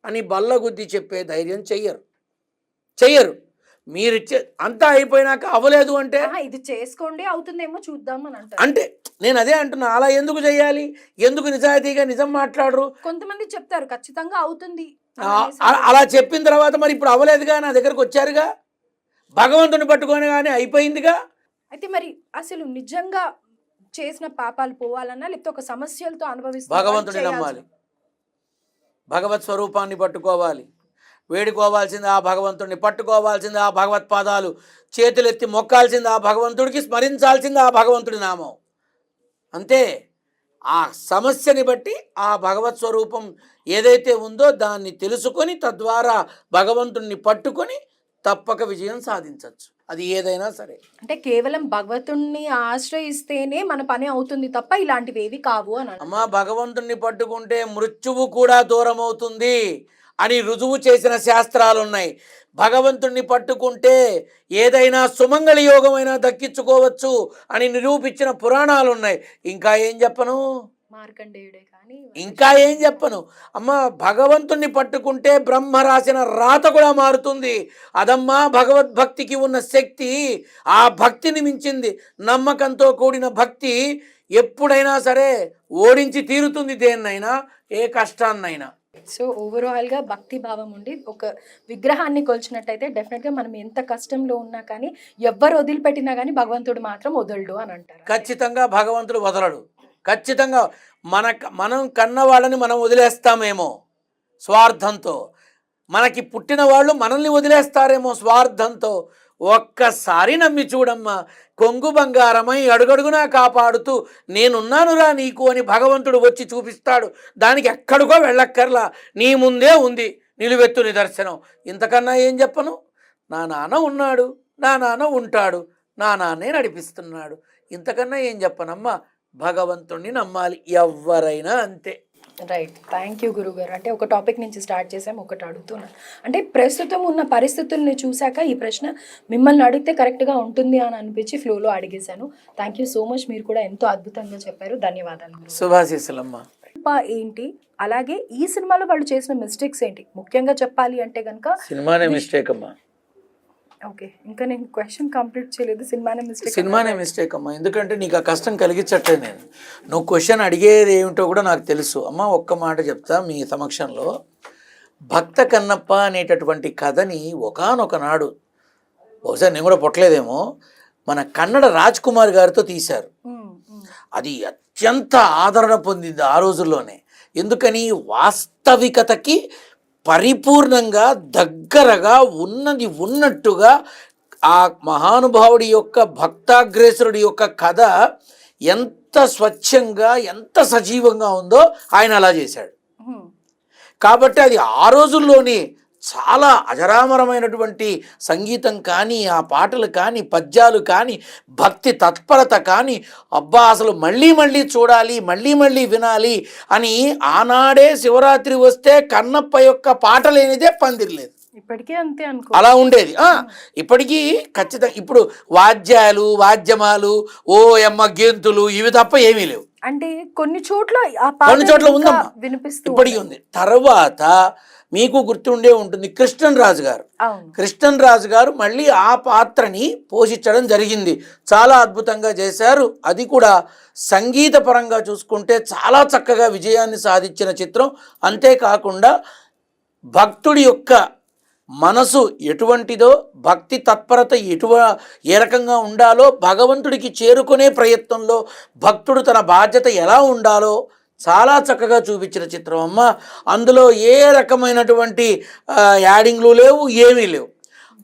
Speaker 2: అని బల్లగుద్ది చెప్పే ధైర్యం చెయ్యరు. మీరు అంతా అయిపోయినాక అవ్వలేదు అంటే
Speaker 3: ఇది చేసుకోండి అవుతుందేమో చూద్దాం అని అంటారు.
Speaker 2: అంటే నేను అదే అంటున్నా, అలా ఎందుకు చేయాలి? ఎందుకు నిజాయితీగా నిజం మాట్లాడరు?
Speaker 3: కొంతమంది చెప్తారు ఖచ్చితంగా అవుతుంది.
Speaker 2: అలా చెప్పిన తర్వాత మరి ఇప్పుడు అవ్వలేదుగా, నా దగ్గరకు వచ్చారుగా, భగవంతుని పట్టుకొని కానీ అయిపోయిందిగా.
Speaker 3: అయితే మరి అసలు నిజంగా చేసిన పాపాలు పోవాలన్నా లేకపోతే ఒక సమస్యలతో అనుభవిస్తూ
Speaker 2: భగవంతుని నమ్మాలి, భగవత్ స్వరూపాన్ని పట్టుకోవాలి, వేడుకోవాల్సింది ఆ భగవంతుడిని, పట్టుకోవాల్సింది ఆ భగవత్ పాదాలు, చేతులెత్తి మొక్కాల్సింది ఆ భగవంతుడికి, స్మరించాల్సింది ఆ భగవంతుడి నామం. అంతే. ఆ సమస్యని బట్టి ఆ భగవత్ స్వరూపం ఏదైతే ఉందో దాన్ని తెలుసుకొని తద్వారా భగవంతుడిని పట్టుకొని తప్పక విజయం సాధించవచ్చు. అది ఏదైనా సరే.
Speaker 3: అంటే కేవలం భగవంతుణ్ణి ఆశ్రయిస్తేనే మన పని అవుతుంది తప్ప ఇలాంటివి ఏవి కావు అని.
Speaker 2: అమ్మా, భగవంతుణ్ణి పట్టుకుంటే మృత్యువు కూడా దూరం అవుతుంది అని రుజువు చేసిన శాస్త్రాలు ఉన్నాయి. భగవంతుణ్ణి పట్టుకుంటే ఏదైనా సుమంగళ యోగమైనా దక్కించుకోవచ్చు అని నిరూపించిన పురాణాలు ఉన్నాయి. ఇంకా ఏం చెప్పను,
Speaker 3: మార్కండేయుడే కానీ
Speaker 2: ఇంకా ఏం చెప్పను. అమ్మ, భగవంతుణ్ణి పట్టుకుంటే బ్రహ్మ రాసిన రాత కూడా మారుతుంది. అదమ్మా భగవద్భక్తికి ఉన్న శక్తి. ఆ భక్తిని మించింది నమ్మకంతో కూడిన భక్తి ఎప్పుడైనా సరే ఓడించి తీరుతుంది దేన్నైనా, ఏ కష్టాన్నైనా.
Speaker 3: సో ఓవరాల్గా భక్తి భావం ఉండి ఒక విగ్రహాన్ని కొలిచినట్టయితే డెఫినెట్గా మనం ఎంత కష్టంలో ఉన్నా కానీ ఎవ్వరు వదిలిపెట్టినా కానీ భగవంతుడు మాత్రం వదలడు అని అంటారు.
Speaker 2: ఖచ్చితంగా భగవంతుడు వదలడు. ఖచ్చితంగా మనం కన్న వాళ్ళని మనం వదిలేస్తామేమో స్వార్థంతో, మనకి పుట్టిన వాళ్ళు మనల్ని వదిలేస్తారేమో స్వార్థంతో. ఒక్కసారి నమ్మి చూడమ్మా, కొంగు బంగారమై అడుగడుగునా కాపాడుతూ నేనున్నానురా నీకు అని భగవంతుడు వచ్చి చూపిస్తాడు. దానికి ఎక్కడికో వెళ్ళక్కర్లా, నీ ముందే ఉంది నిలువెత్తు నిదర్శనం. ఇంతకన్నా ఏం చెప్పను? నా నాన్న ఉన్నాడు, నా నాన్న ఉంటాడు, నా నాన్నే నడిపిస్తున్నాడు. ఇంతకన్నా ఏం చెప్పనమ్మా? భగవంతుణ్ణి నమ్మాలి, ఎవ్వరైనా అంతే.
Speaker 3: రైట్. థ్యాంక్ యూ గురుగారు. అంటే ఒక టాపిక్ నుంచి స్టార్ట్ చేసాం, ఒకటి అడుగుతున్నాను. అంటే ప్రస్తుతం ఉన్న పరిస్థితుల్ని చూశాక ఈ ప్రశ్న మిమ్మల్ని అడిగితే కరెక్ట్గా ఉంటుంది అని అనిపించి ఫ్లోలో అడిగేశాను. Thank you so much. మీరు కూడా ఎంతో అద్భుతంగా చెప్పారు. ధన్యవాదాలు.
Speaker 2: శుభాశీస్సులమ్మా.
Speaker 3: ఏంటి, అలాగే ఈ సినిమాలో వాళ్ళు చేసిన మిస్టేక్స్ ఏంటి ముఖ్యంగా చెప్పాలి అంటే కనుక?
Speaker 2: సినిమానే మిస్టేక్ అమ్మా.
Speaker 3: ఓకే, ఇంకా నేను క్వశ్చన్ కంప్లీట్ చేయలేదు.
Speaker 2: సినిమానే మిస్టేక్ అమ్మా. ఎందుకంటే నీకు ఆ కష్టం కలిగించట్లేదు నేను. నువ్వు క్వశ్చన్ అడిగేది ఏమిటో కూడా నాకు తెలుసు అమ్మా. ఒక్క మాట చెప్తా మీ సమక్షంలో. భక్త కన్నప్ప అనేటటువంటి కథని ఒకానొక నాడు, బహుశా నేను కూడా పుట్టలేదేమో, మన కన్నడ రాజ్ కుమార్ గారితో తీశారు. అది అత్యంత ఆదరణ పొందింది ఆ రోజుల్లోనే. ఎందుకని? వాస్తవికతకి పరిపూర్ణంగా దగ్గరగా ఉన్నది ఉన్నట్టుగా ఆ మహానుభావుడి యొక్క భక్తాగ్రేసరుడి యొక్క కథ ఎంత స్వచ్ఛంగా ఎంత సజీవంగా ఉందో ఆయన అలా చేశాడు. కాబట్టి అది ఆ రోజుల్లోనే చాలా అజరామరమైనటువంటి సంగీతం కానీ, ఆ పాటలు కానీ, పద్యాలు కానీ, భక్తి తత్పరత కానీ, అబ్బా అసలు మళ్ళీ మళ్ళీ చూడాలి, మళ్ళీ మళ్ళీ వినాలి అని ఆనాడే శివరాత్రి వస్తే కన్నప్ప యొక్క పాట లేనిదే పందిరలేదు.
Speaker 3: ఇప్పటికీ అంతే అనుకో,
Speaker 2: అలా ఉండేది. ఇప్పటికీ ఖచ్చితంగా ఇప్పుడు వాద్యాలు, వాద్యమాలు, ఓ ఎమ్మ గెంతులు ఇవి తప్ప ఏమీ లేవు.
Speaker 3: అంటే కొన్ని చోట్ల
Speaker 2: ఉందమ్మా, ఇప్పటికీ ఉంది. తర్వాత మీకు గుర్తుండే ఉంటుంది కృష్ణన్ రాజు గారు మళ్ళీ ఆ పాత్రని పోషించడం జరిగింది. చాలా అద్భుతంగా చేశారు. అది కూడా సంగీత పరంగా చూసుకుంటే చాలా చక్కగా విజయాన్ని సాధించిన చిత్రం. అంతేకాకుండా భక్తుడి యొక్క మనసు ఎటువంటిదో, భక్తి తత్పరత ఏ రకంగా ఉండాలో, భగవంతుడికి చేరుకునే ప్రయత్నంలో భక్తుడు తన బాధ్యత ఎలా ఉండాలో చాలా చక్కగా చూపించిన చిత్రం అమ్మ. అందులో ఏ రకమైనటువంటి యాడింగ్లు లేవు, ఏమీ లేవు.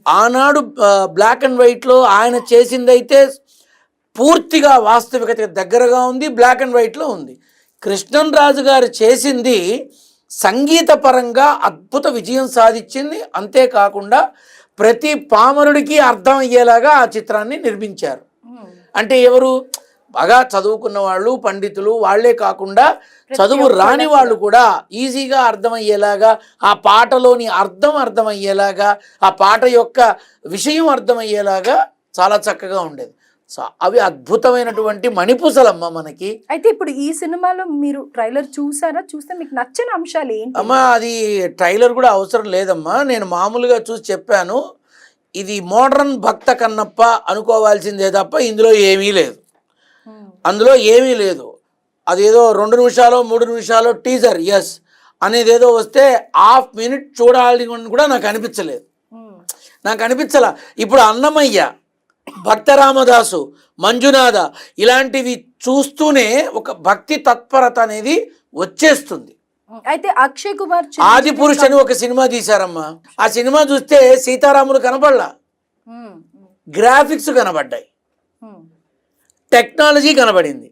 Speaker 2: ఆనాడు బ్లాక్ అండ్ వైట్లో ఆయన చేసిందైతే పూర్తిగా వాస్తవికతకు దగ్గరగా ఉంది, బ్లాక్ అండ్ వైట్లో ఉంది. కృష్ణన్ రాజు గారు చేసింది సంగీతపరంగా అద్భుత విజయం సాధించింది. అంతేకాకుండా ప్రతి పామరుడికి అర్థం అయ్యేలాగా ఆ చిత్రాన్ని నిర్మించారు. అంటే ఎవరు బాగా చదువుకున్న వాళ్ళు, పండితులు వాళ్ళే కాకుండా చదువు రాని వాళ్ళు కూడా ఈజీగా అర్థమయ్యేలాగా, ఆ పాటలోని అర్థమయ్యేలాగా, ఆ పాట యొక్క విషయం అర్థమయ్యేలాగా చాలా చక్కగా ఉండేది. సో అవి అద్భుతమైనటువంటి మణిపూసలమ్మ మనకి.
Speaker 3: అయితే ఇప్పుడు ఈ సినిమాలో మీరు ట్రైలర్ చూసారా? చూస్తే మీకు నచ్చిన అంశాలు ఏంటి?
Speaker 2: అమ్మా అది ట్రైలర్ కూడా అవసరం లేదమ్మా, నేను మామూలుగా చూసి చెప్పాను. ఇది మోడ్రన్ భక్త కన్నప్ప అనుకోవాల్సిందే తప్ప ఇందులో ఏమీ లేదు, అందులో ఏమీ లేదు. అదేదో 2 నిమిషాలు 3 నిమిషాలు టీజర్ ఎస్ అనేది ఏదో వస్తే హాఫ్ మినిట్ చూడాలి కూడా నాకు అనిపించలేదు, నాకు అనిపించలా. ఇప్పుడు అన్నమయ్య, భక్త రామదాసు, మంజునాథ ఇలాంటివి చూస్తూనే ఒక భక్తి తత్పరత అనేది వచ్చేస్తుంది.
Speaker 3: అయితే అక్షయ్ కుమార్
Speaker 2: ఆది పురుష్ అని ఒక సినిమా తీశారమ్మా, ఆ సినిమా చూస్తే సీతారాములు కనపడలా, గ్రాఫిక్స్ కనబడ్డాయి, టెక్నాలజీ కనబడింది,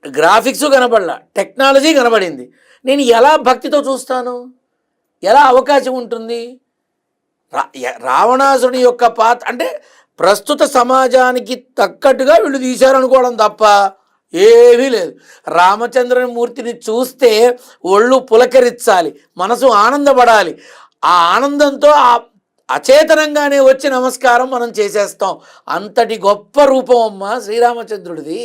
Speaker 2: గ్రాఫిక్స్ కనబడలా, టెక్నాలజీ కనబడింది. నేను ఎలా భక్తితో చూస్తాను? ఎలా అవకాశం ఉంటుంది? రావణాసురుని యొక్క పాత్ర అంటే ప్రస్తుత సమాజానికి తగ్గట్టుగా వీళ్ళు తీశారనుకోవడం తప్ప ఏమీ లేదు. రామచంద్రుని మూర్తిని చూస్తే ఒళ్ళు పులకరించాలి, మనసు ఆనందపడాలి. ఆ ఆనందంతో ఆ అచేతనంగానే వచ్చి నమస్కారం మనం చేసేస్తాం. అంతటి గొప్ప రూపం అమ్మ శ్రీరామచంద్రుడిది.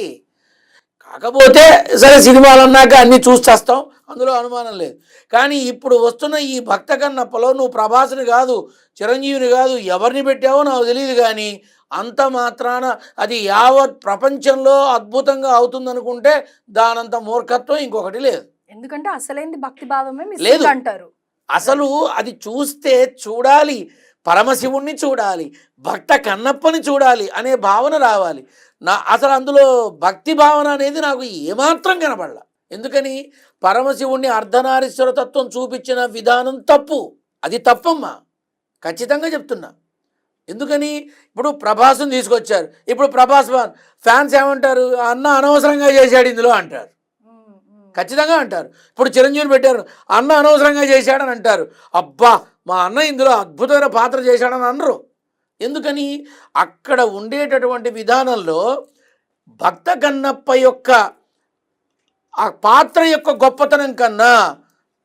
Speaker 2: కాకపోతే సరే సినిమాలు అన్నాక అన్నీ చూసేస్తాం, అందులో అనుమానం లేదు. కానీ ఇప్పుడు వస్తున్న ఈ భక్త కన్నప్పలో నువ్వు ప్రభాస్ని కాదు, చిరంజీవిని కాదు, ఎవరిని పెట్టావో నాకు తెలియదు. కానీ అంత మాత్రాన అది యావత్ ప్రపంచంలో అద్భుతంగా అవుతుందనుకుంటే దానంత మూర్ఖత్వం ఇంకొకటి లేదు.
Speaker 3: ఎందుకంటే అసలైంది భక్తి భావమే
Speaker 2: లేదు
Speaker 3: అంటారు.
Speaker 2: అసలు అది చూస్తే చూడాలి, పరమశివుణ్ణి చూడాలి, భక్త కన్నప్పని చూడాలి అనే భావన రావాలి. అసలు అందులో భక్తి భావన అనేది నాకు ఏమాత్రం కనపడలా. ఎందుకని? పరమశివుణ్ణి అర్ధనారీశ్వర తత్వం చూపించిన విధానం తప్పు, అది తప్పమ్మా, ఖచ్చితంగా చెప్తున్నా. ఎందుకని? ఇప్పుడు ప్రభాస్ని తీసుకొచ్చారు, ఇప్పుడు ప్రభాస్ ఫ్యాన్స్ ఏమంటారు? అన్న అనవసరంగా చేశాడు ఇందులో అంటారు, ఖచ్చితంగా అంటారు. ఇప్పుడు చిరంజీవిని పెట్టారు, అన్న అనవసరంగా చేశాడని అంటారు. అబ్బా మా అన్న ఇందులో అద్భుతమైన పాత్ర చేశాడని అనరు. ఎందుకని? అక్కడ ఉండేటటువంటి విధానంలో భక్త కన్నప్ప యొక్క ఆ పాత్ర యొక్క గొప్పతనం కన్నా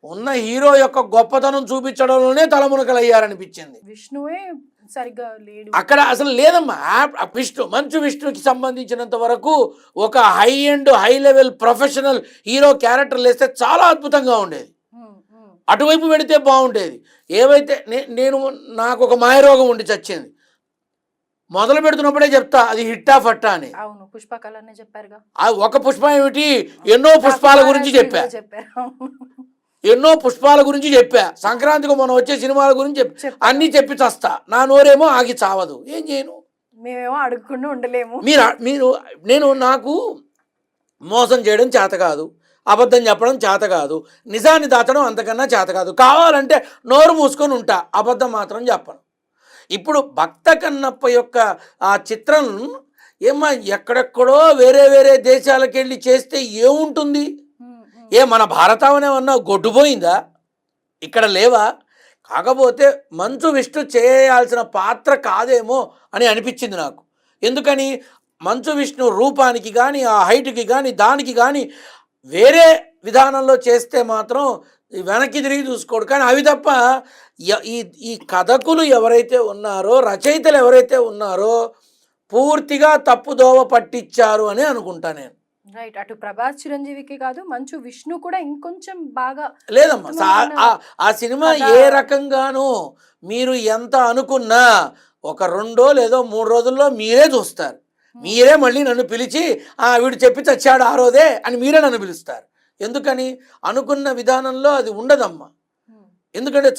Speaker 2: ఉన్న హీరో యొక్క గొప్పతనం చూపించడంలోనే తలమునకలయ్యారనిపించింది.
Speaker 3: విష్ణువే సరిగ్గా లేడు
Speaker 2: అక్కడ, అసలు లేదమ్మా. మంచు విష్ణుకి సంబంధించినంత వరకు ఒక high and high level professional hero క్యారెక్టర్లు వేస్తే చాలా అద్భుతంగా ఉండేది, అటువైపు పెడితే బాగుండేది. ఏవైతే నాకు ఒక మాయరోగం ఉండి చచ్చింది, మొదలు పెడుతున్నప్పుడే చెప్తా అది హిట్టా ఫట్టా అని.
Speaker 3: అవును, పుష్పకళనే చెప్పారుగా.
Speaker 2: ఒక పుష్పం ఏమిటి, ఎన్నో పుష్పాల గురించి చెప్పా, ఎన్నో పుష్పాల గురించి చెప్పా. సంక్రాంతికి మనం వచ్చే సినిమాల గురించి అన్నీ చెప్పి చస్తా, నా నోరేమో ఆగి చావదు. ఏం చేయను?
Speaker 3: మేమేమో అడుగుకుండా ఉండలేము.
Speaker 2: నాకు మోసం చేయడం చేత కాదు, అబద్ధం చెప్పడం చేత కాదు, నిజాన్ని దాచడం అంతకన్నా చేత కాదు. కావాలంటే నోరు మూసుకొని ఉంటా, అబద్ధం మాత్రం చెప్పను. ఇప్పుడు భక్త కన్నప్ప యొక్క ఆ చిత్రం ఏమ్మా ఎక్కడెక్కడో వేరే వేరే దేశాలకు వెళ్ళి చేస్తే ఏముంటుంది? మన భారతం ఏమన్నా గొడ్డుపోయిందా? ఇక్కడ లేవా? కాకపోతే మంచు విష్ణు చేయాల్సిన పాత్ర కాదేమో అని అనిపించింది నాకు. ఎందుకని? మంచు విష్ణు రూపానికి కానీ, ఆ హైట్కి కానీ, దానికి కానీ వేరే విధానంలో చేస్తే మాత్రం వెనక్కి తిరిగి చూసుకోడు. కానీ అవి తప్ప ఈ కథకులు ఎవరైతే ఉన్నారో, రచయితలు ఎవరైతే ఉన్నారో పూర్తిగా తప్పుదోవ పట్టించారు అని అనుకుంటా నేను.
Speaker 3: రైట్. అటు ప్రభాస్ చిరంజీవికి కాదు, మంచు విష్ణు కూడా ఇంకొంచెం బాగా
Speaker 2: లేదమ్మా. ఆ సినిమా ఏ రకంగానూ మీరు ఎంత అనుకున్నా ఒక 2 లేదా 3 రోజుల్లో మీరే చూస్తారు. మీరే మళ్ళీ నన్ను పిలిచి వీడు చెప్పి చచ్చాడు ఆ రోజే అని మీరే నన్ను పిలుస్తారు. ఎందుకని? అనుకున్న విధానంలో అది ఉండదమ్మా. ఎందుకంటే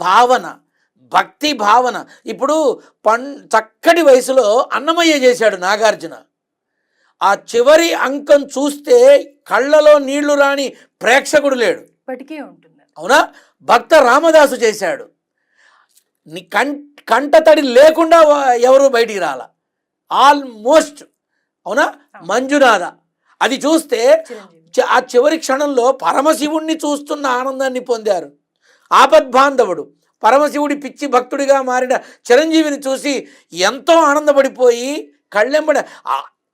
Speaker 2: భావన, భక్తి భావన. ఇప్పుడు చక్కటి వయసులో అన్నమయ్య చేశాడు నాగార్జున. ఆ చివరి అంకం చూస్తే కళ్ళలో నీళ్లు రాని ప్రేక్షకుడు లేడు,
Speaker 3: ఇప్పటికీ ఉంటుంది.
Speaker 2: అవునా? భక్త రామదాసు చేశాడు, కంటతడి లేకుండా ఎవరు బయటికి రాల. ఆల్మోస్ట్. అవునా? మంజునాథ అది చూస్తే
Speaker 3: చిరంజీవి.
Speaker 2: ఆ చివరి క్షణంలో పరమశివుణ్ణి చూస్తున్న ఆనందాన్ని పొందారు. ఆపద్బాంధవుడు పరమశివుడి పిచ్చి భక్తుడిగా మారిన చిరంజీవిని చూసి ఎంతో ఆనందపడిపోయి కళ్ళెంబడ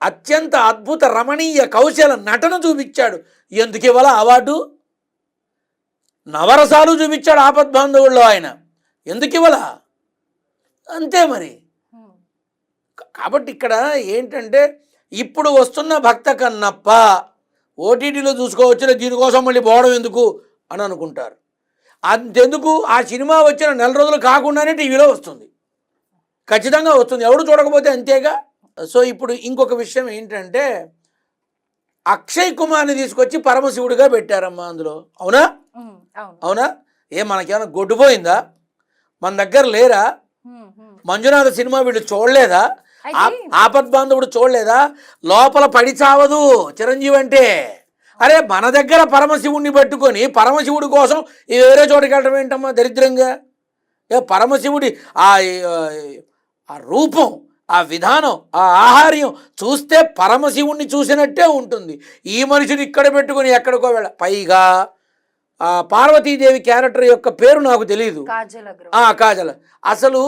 Speaker 2: అత్యంత అద్భుత రమణీయ కౌశల నటన చూపించాడు. ఎందుకు ఇవ్వాల అవార్డు? నవరసాలు చూపించాడు ఆపద్బాంధవుల్లో ఆయన. ఎందుకు ఇవ్వాల? అంతే మరి. కాబట్టి ఇక్కడ ఏంటంటే ఇప్పుడు వస్తున్న భక్త కన్నప్ప ఓటీటీలో చూసుకోవచ్చు, దీనికోసం మళ్ళీ పోవడం ఎందుకు అని అనుకుంటారు. అంతెందుకు, ఆ సినిమా వచ్చిన నెల రోజులు కాకుండానే టీవీలో వస్తుంది, ఖచ్చితంగా వస్తుంది, ఎవడు చూడకపోతే అంతేగా. సో ఇప్పుడు ఇంకొక విషయం ఏంటంటే అక్షయ్ కుమార్ని తీసుకొచ్చి పరమశివుడిగా పెట్టారమ్మా అందులో. అవునా? అవునా? మనకేమైనా గొడ్డుపోయిందా? మన దగ్గర లేరా? మంజునాథ సినిమా వీళ్ళు చూడలేదా? ఆపద్బాంధవుడు చూడలేదా? లోపల పడి చావదు చిరంజీవి అంటే. అరే మన దగ్గర పరమశివుడిని పట్టుకొని పరమశివుడి కోసం వేరే చోటుకి వెళ్ళడం ఏంటమ్మా దరిద్రంగా? పరమశివుడి ఆ రూపం, ఆ విధానం, ఆ ఆహార్యం చూస్తే పరమశివుణ్ణి చూసినట్టే ఉంటుంది. ఈ మనిషిని ఇక్కడ పెట్టుకొని ఎక్కడికో పైగా పార్వతీదేవి క్యారెక్టర్ యొక్క పేరు నాకు తెలియదు, కాజల. అసలు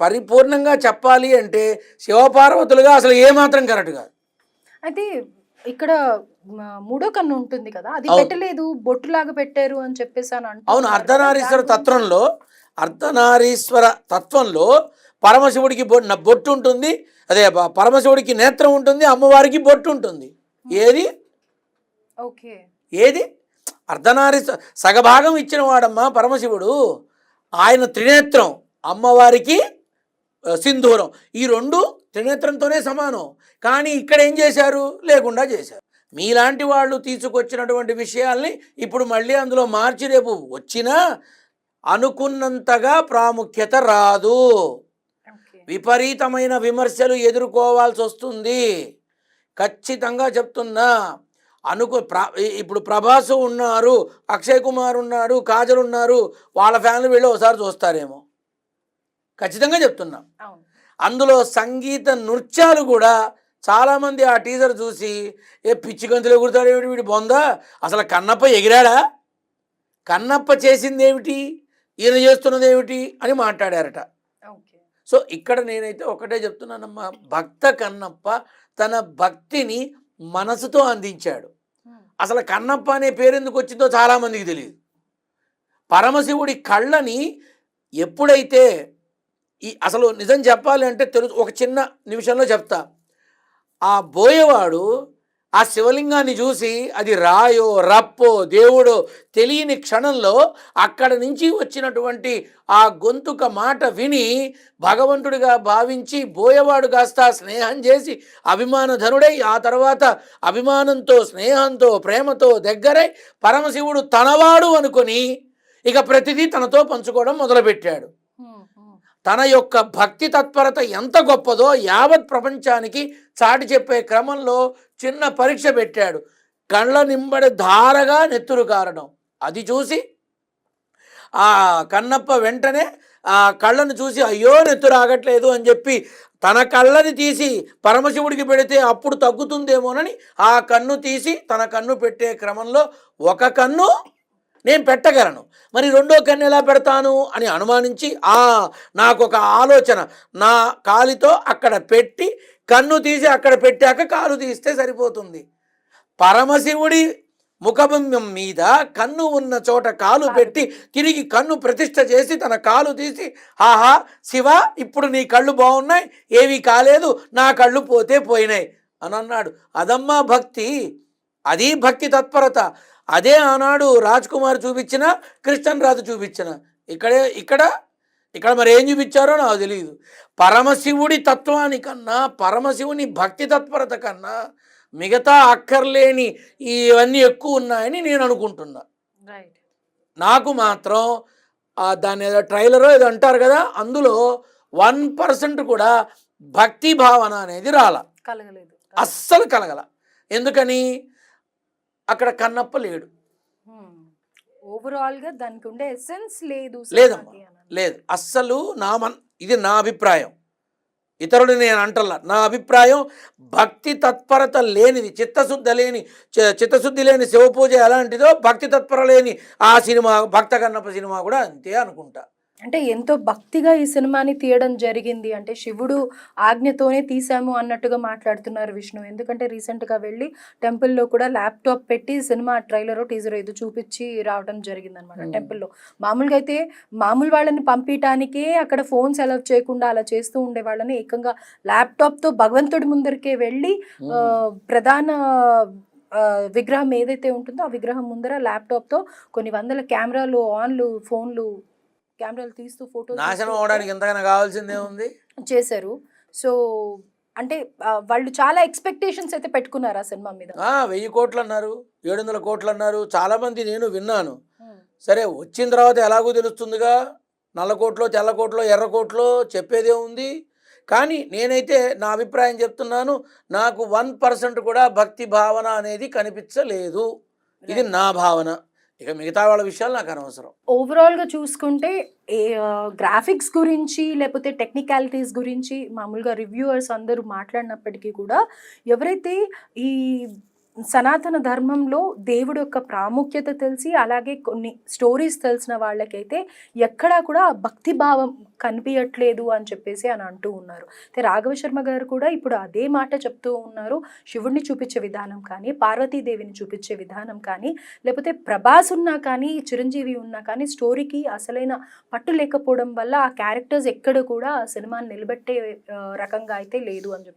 Speaker 2: పరిపూర్ణంగా చెప్పాలి అంటే శివపార్వతులుగా అసలు ఏమాత్రం కరెక్ట్ కాదు. అయితే
Speaker 3: ఇక్కడ మూడో కన్ను ఉంటుంది కదా, అది పెట్టలేదు, బొట్టులాగా పెట్టారు అని చెప్పేసి
Speaker 2: అవును. అర్ధనారీశ్వర తత్వంలో పరమశివుడికి బొట్టు ఉంటుంది, అదే పరమశివుడికి నేత్రం ఉంటుంది, అమ్మవారికి బొట్టు ఉంటుంది. ఏది అర్ధనారీశ్వర సగభాగం ఇచ్చిన వాడమ్మా పరమశివుడు. ఆయన త్రినేత్రం, అమ్మవారికి సింధూరం, ఈ రెండు త్రినేత్రంతోనే సమానం. కానీ ఇక్కడ ఏం చేశారు? లేకుండా చేశారు. మీలాంటి వాళ్ళు తీసుకొచ్చినటువంటి విషయాల్ని ఇప్పుడు మళ్ళీ అందులో మార్చి రేపు వచ్చినా అనుకున్నంతగా ప్రాముఖ్యత రాదు, విపరీతమైన విమర్శలు ఎదుర్కోవాల్సి వస్తుంది. ఖచ్చితంగా చెప్తున్నా. ఇప్పుడు ప్రభాస్ ఉన్నారు, అక్షయ్ కుమార్ ఉన్నారు, కాజల్ ఉన్నారు, వాళ్ళ ఫ్యామిలీ వీళ్ళు ఒకసారి చూస్తారేమో, ఖచ్చితంగా చెప్తున్నా. అందులో సంగీత నృత్యాలు కూడా చాలామంది ఆ టీజర్ చూసి పిచ్చి గంతులు ఎగురుతాడు ఏమిటి వీడి బొందా, అసలు కన్నప్ప ఎగిరాడా, కన్నప్ప చేసింది ఏమిటి, ఈయన చేస్తున్నది ఏమిటి అని మాట్లాడారట. సో ఇక్కడ నేనైతే ఒకటే చెప్తున్నానమ్మా, భక్త కన్నప్ప తన భక్తిని మనసుతో అందించాడు. అసలు కన్నప్ప అనే పేరు ఎందుకు వచ్చిందో చాలామందికి తెలియదు. పరమశివుడి కళ్ళని ఎప్పుడైతే అసలు నిజం చెప్పాలి అంటే ఒక చిన్న నిమిషంలో చెప్తా. ఆ బోయేవాడు ఆ శివలింగాన్ని చూసి అది రాయో రప్పో దేవుడో తెలియని క్షణంలో అక్కడ నుంచి వచ్చినటువంటి ఆ గొంతుక మాట విని భగవంతుడిగా భావించి బోయేవాడు కాస్త స్నేహం చేసి అభిమానధనుడై ఆ తర్వాత అభిమానంతో స్నేహంతో ప్రేమతో దగ్గరై పరమశివుడు తనవాడు అనుకొని ఇక ప్రతిదీ తనతో పంచుకోవడం మొదలుపెట్టాడు. తన యొక్క భక్తి తత్పరత ఎంత గొప్పదో యావత్ ప్రపంచానికి చాటి చెప్పే క్రమంలో చిన్న పరీక్ష పెట్టాడు. కళ్ళ నింబడి ధారగా నెత్తురు కారడం అది చూసి ఆ కన్నప్ప వెంటనే ఆ కళ్ళను చూసి అయ్యో నెత్తురు ఆగట్లేదు అని చెప్పి తన కళ్ళని తీసి పరమశివుడికి పెడితే అప్పుడు తగ్గుతుందేమోనని ఆ కన్ను తీసి తన కన్ను పెట్టే క్రమంలో ఒక కన్ను నేను పెట్టగలను, మరి రెండో కన్ను ఎలా పెడతాను అని అనుమానించి నాకు ఒక ఆలోచన, నా కాలితో అక్కడ పెట్టి కన్ను తీసి అక్కడ పెట్టాక కాలు తీస్తే సరిపోతుంది. పరమశివుడి ముఖబింబం మీద కన్ను ఉన్న చోట కాలు పెట్టి తిరిగి కన్ను ప్రతిష్ఠ చేసి తన కాలు తీసి ఆహా శివ ఇప్పుడు నీ కళ్ళు బాగున్నాయి, ఏమీ కాలేదు, నా కళ్ళు పోతే పోయినాయి అని అన్నాడు. అదమ్మా భక్తి, అది భక్తి తత్పరత. అదే ఆనాడు రాజ్ కుమార్ చూపించిన, కృష్ణన్ రాజు చూపించిన. ఇక్కడ మరి ఏం చూపించారో నాకు తెలియదు. పరమశివుడి తత్వానికన్నా పరమశివుని భక్తి తత్పరత కన్నా మిగతా అక్కర్లేని ఇవన్నీ ఎక్కువ ఉన్నాయని నేను అనుకుంటున్నా. నాకు మాత్రం దాని ఏదో ట్రైలరో ఏదో అంటారు కదా, అందులో 1% కూడా భక్తి భావన అనేది కలగలేదు, అస్సలు కలగల. ఎందుకని? అక్కడ కన్నప్ప లేడు.
Speaker 3: ఓవరాల్ గా దానికి ఉండే ఎసెన్స్ లేదమ్మా,
Speaker 2: లేదు అస్సలు. ఇది నా అభిప్రాయం. ఇతరుడు నేను అంటల్లా. నా అభిప్రాయం భక్తి తత్పరత లేనిది, చిత్తశుద్ధి లేని శివపూజ ఎలాంటిదో భక్తి తత్పర లేని ఆ సినిమా భక్త కన్నప్ప సినిమా కూడా అంతే అనుకుంటా.
Speaker 3: అంటే ఎంతో భక్తిగా ఈ సినిమాని తీయడం జరిగింది, అంటే శివుడు ఆజ్ఞతోనే తీసాము అన్నట్టుగా మాట్లాడుతున్నారు విష్ణు. ఎందుకంటే రీసెంట్గా వెళ్ళి టెంపుల్లో కూడా ల్యాప్టాప్ పెట్టి సినిమా ట్రైలరో టీజరో ఏదో చూపించి రావడం జరిగిందనమాట టెంపుల్లో. మామూలుగా అయితే మామూలు వాళ్ళని పంపించడానికే అక్కడ ఫోన్స్ అలౌ చేయకుండా అలా చేస్తూ ఉండే వాళ్ళని ఏకంగా ల్యాప్టాప్తో భగవంతుడి ముందరికే వెళ్ళి ప్రధాన విగ్రహం ఏదైతే ఉంటుందో ఆ విగ్రహం ముందర ల్యాప్టాప్తో కొన్ని వందల కెమెరాలు ఆన్లు ఫోన్లు కెమెరాలు తీస్తూ ఫోటోలు
Speaker 2: నాశనం అవడానికి ఎంతగానో కావాల్సిందే ఉంది
Speaker 3: చేశారు. సో అంటే వాళ్ళు చాలా ఎక్స్పెక్టేషన్స్ అయితే పెట్టుకున్నారు ఆ సినిమా మీద.
Speaker 2: 1000 కోట్లు అన్నారు, 700 కోట్లు అన్నారు. చాలామంది నేను విన్నాను. సరే వచ్చిన తర్వాత ఎలాగో తెలుస్తుందిగా, నల్ల కోట్లో తెల్ల కోట్లో ఎర్ర కోట్లో చెప్పేదే ఉంది. కానీ నేనైతే నా అభిప్రాయం చెప్తున్నాను, నాకు 1% కూడా భక్తి భావన అనేది కనిపించలేదు. ఇది నా భావన. ఇక మిగతా వాళ్ళ విషయాలు నాకు అనవసరం.
Speaker 3: ఓవరాల్గా చూసుకుంటే గ్రాఫిక్స్ గురించి లేకపోతే టెక్నికాలిటీస్ గురించి మామూలుగా రివ్యూవర్స్ అందరూ మాట్లాడినప్పటికీ కూడా ఎవరైతే ఈ సనాతన ధర్మంలో దేవుడు యొక్క ప్రాముఖ్యత తెలిసి అలాగే కొన్ని స్టోరీస్ తెలిసిన వాళ్ళకైతే ఎక్కడా కూడా భక్తి భావం కనిపించట్లేదు అని చెప్పేసి అని అంటూ ఉన్నారు. అయితే రాఘవ శర్మ గారు కూడా ఇప్పుడు అదే మాట చెప్తూ ఉన్నారు. శివుడిని చూపించే విధానం కానీ, పార్వతీదేవిని చూపించే విధానం కానీ, లేకపోతే ప్రభాస్ ఉన్నా కానీ, చిరంజీవి ఉన్నా కానీ స్టోరీకి అసలైన పట్టు లేకపోవడం వల్ల ఆ క్యారెక్టర్స్ ఎక్కడ కూడా సినిమాని నిలబెట్టే రకంగా అయితే లేదు అని చెప్పి